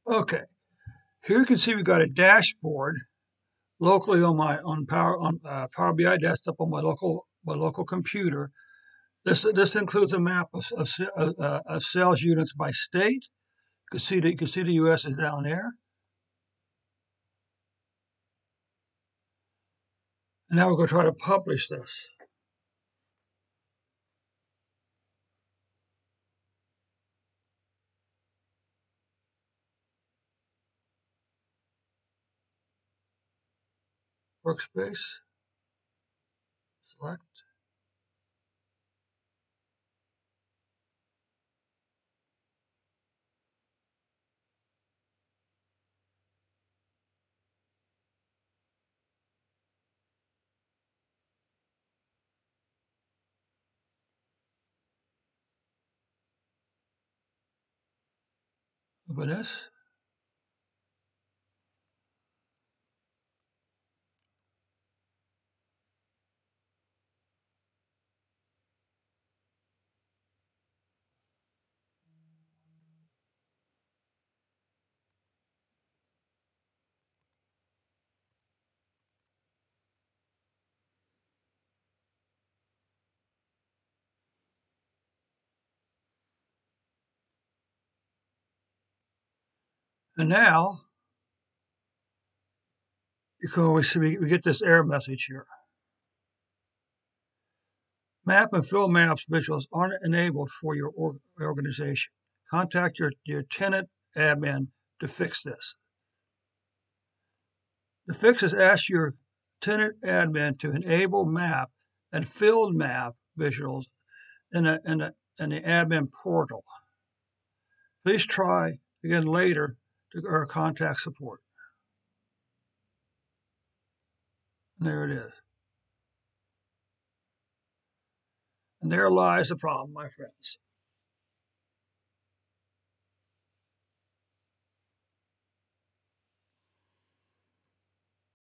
Okay, here you can see we got a dashboard locally on my Power BI desktop on my local computer. This includes a map of sales units by state. You can see the U.S. is down there. And now we're going to try to publish this workspace. Select. Open this. And now you can always see we get this error message here. Map and fill maps visuals aren't enabled for your organization. Contact your tenant admin to fix this. The fix is ask your tenant admin to enable map and filled map visuals in the admin portal. Please try again later or contact support. And there it is. And there lies the problem, my friends.